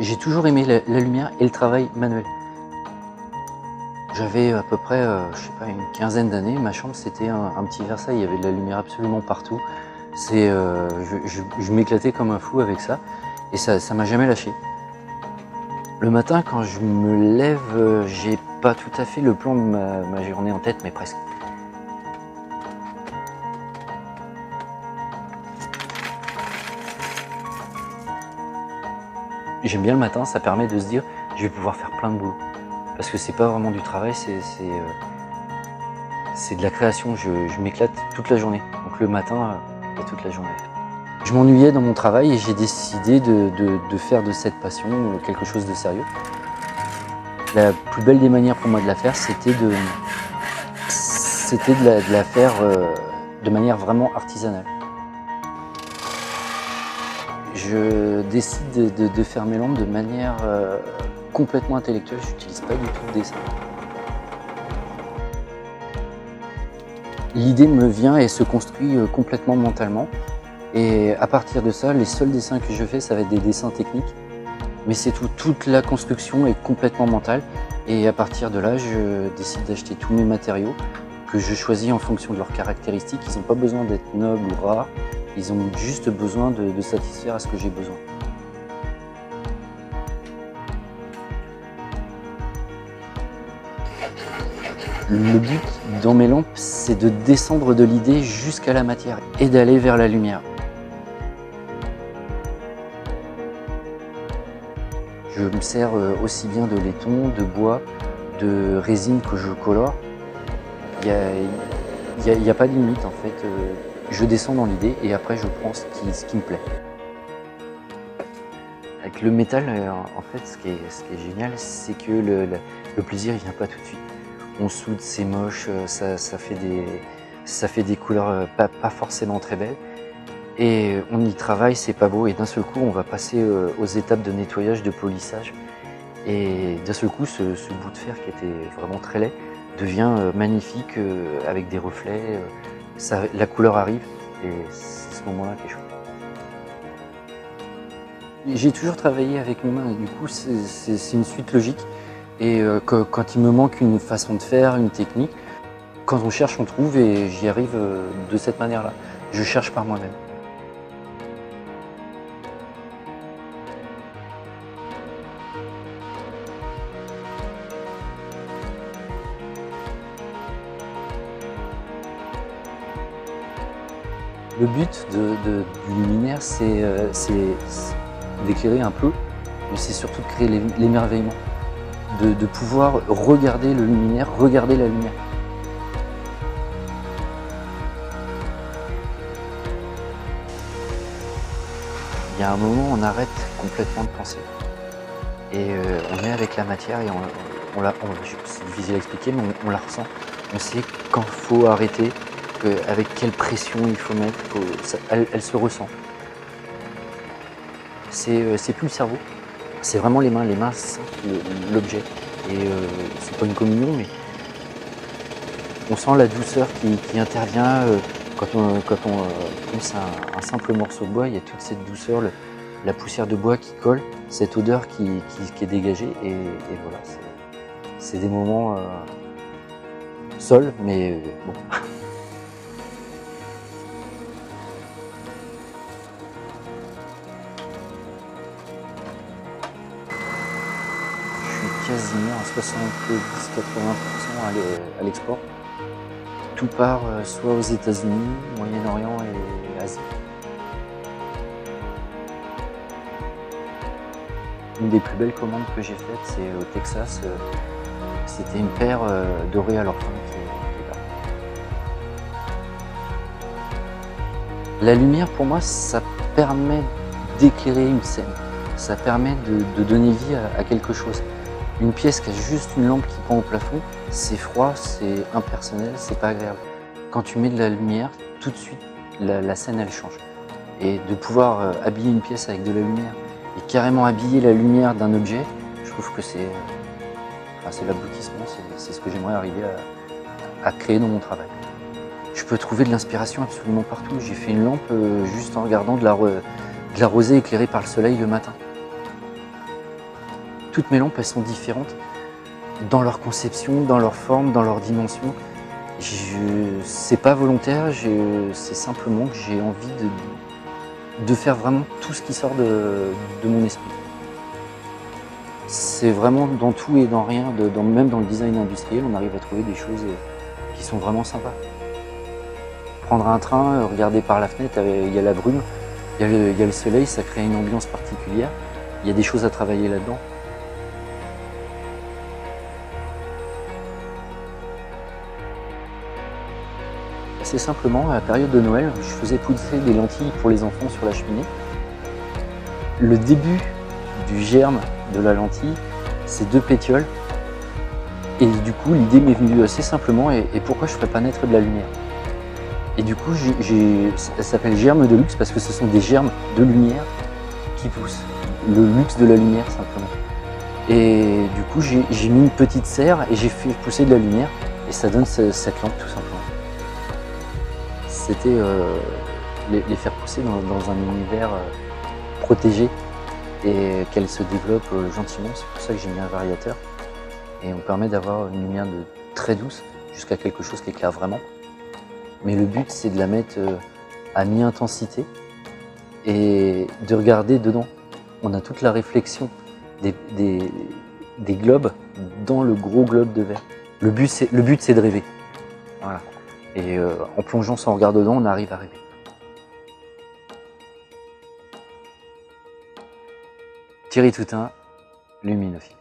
J'ai toujours aimé la lumière et le travail manuel. J'avais à peu près, je sais pas, une quinzaine d'années. Ma chambre, c'était un petit Versailles. Il y avait de la lumière absolument partout. Je m'éclatais comme un fou avec ça et ça m'a jamais lâché. Le matin, quand je me lève, j'ai pas tout à fait le plan de ma journée en tête, mais presque. J'aime bien le matin, ça permet de se dire je vais pouvoir faire plein de boulot. Parce que c'est pas vraiment du travail, c'est de la création. Je m'éclate toute la journée. Donc le matin, il y a toute la journée à faire. Je m'ennuyais dans mon travail et j'ai décidé de faire de cette passion quelque chose de sérieux. La plus belle des manières pour moi de la faire, c'était de la faire de manière vraiment artisanale. Je décide de faire mes lampes de manière complètement intellectuelle. Je n'utilise pas du tout le dessin. L'idée me vient et se construit complètement mentalement. Et à partir de ça, les seuls dessins que je fais, ça va être des dessins techniques. Mais c'est tout, toute la construction est complètement mentale. Et à partir de là, je décide d'acheter tous mes matériaux que je choisis en fonction de leurs caractéristiques. Ils n'ont pas besoin d'être nobles ou rares. Ils ont juste besoin de satisfaire à ce que j'ai besoin. Le but dans mes lampes, c'est de descendre de l'idée jusqu'à la matière et d'aller vers la lumière. Je me sers aussi bien de laiton, de bois, de résine que je colore. Il n'y a pas de limite en fait. Je descends dans l'idée et après je prends ce qui me plaît. Avec le métal, en fait, ce qui est génial, c'est que le plaisir ne vient pas tout de suite. On soude, c'est moche, ça fait des couleurs pas forcément très belles. Et on y travaille, c'est pas beau. Et d'un seul coup, on va passer aux étapes de nettoyage, de polissage. Et d'un seul coup, ce bout de fer qui était vraiment très laid devient magnifique avec des reflets. La couleur arrive et c'est ce moment-là qui est chouette. J'ai toujours travaillé avec mes mains et du coup, c'est une suite logique. Et quand il me manque une façon de faire, une technique, quand on cherche, on trouve et j'y arrive de cette manière-là. Je cherche par moi-même. Le but du luminaire, c'est d'éclairer un peu, mais c'est surtout de créer l'émerveillement. De pouvoir regarder le luminaire, regarder la lumière. Il y a un moment, on arrête complètement de penser. Et on est avec la matière et c'est difficile à expliquer, mais on la ressent. On sait quand il faut arrêter, avec quelle pression il faut mettre, elle se ressent. C'est plus le cerveau, c'est vraiment les mains sentent l'objet. Et c'est pas une communion, mais on sent la douceur qui intervient quand on pousse un simple morceau de bois. Il y a toute cette douceur, la poussière de bois qui colle, cette odeur qui est dégagée. Et voilà, c'est des moments seuls, mais bon. Quasiment à 70-80% à l'export. Tout part soit aux États-Unis, Moyen-Orient et Asie. Une des plus belles commandes que j'ai faites, c'est au Texas. C'était une paire dorée à l'orphan qui est là. La lumière, pour moi, ça permet d'éclairer une scène. Ça permet de donner vie à quelque chose. Une pièce qui a juste une lampe qui pend au plafond, c'est froid, c'est impersonnel, c'est pas agréable. Quand tu mets de la lumière, tout de suite, la scène elle change. Et de pouvoir habiller une pièce avec de la lumière et carrément habiller la lumière d'un objet, je trouve que c'est l'aboutissement, c'est ce que j'aimerais arriver à créer dans mon travail. Je peux trouver de l'inspiration absolument partout. J'ai fait une lampe juste en regardant de la rosée éclairée par le soleil le matin. toutes mes lampes, elles sont différentes dans leur conception, dans leur forme, dans leur dimension. C'est pas volontaire, c'est simplement que j'ai envie de faire vraiment tout ce qui sort de mon esprit. C'est vraiment dans tout et dans rien, même dans le design industriel, on arrive à trouver des choses qui sont vraiment sympas. Prendre un train, regarder par la fenêtre, il y a la brume, il y a le soleil, ça crée une ambiance particulière. Il y a des choses à travailler là-dedans. C'est simplement, à la période de Noël, je faisais pousser des lentilles pour les enfants sur la cheminée. Le début du germe de la lentille, c'est 2 pétioles. Et du coup, l'idée m'est venue assez simplement, et pourquoi je ne ferais pas naître de la lumière? Et du coup, elle s'appelle germe de luxe parce que ce sont des germes de lumière qui poussent. Le luxe de la lumière, simplement. Et du coup, j'ai mis une petite serre et j'ai fait pousser de la lumière, et ça donne cette lampe, tout simplement. C'était les faire pousser dans un univers protégé et qu'elles se développent gentiment. C'est pour ça que j'ai mis un variateur. Et on permet d'avoir une lumière très douce jusqu'à quelque chose qui éclaire vraiment. Mais le but, c'est de la mettre à mi-intensité et de regarder dedans. On a toute la réflexion des globes dans le gros globe de verre. Le but, c'est de rêver. Voilà. Et en plongeant son regard dedans, on arrive à rêver. Thierry Toutain, Luminophile.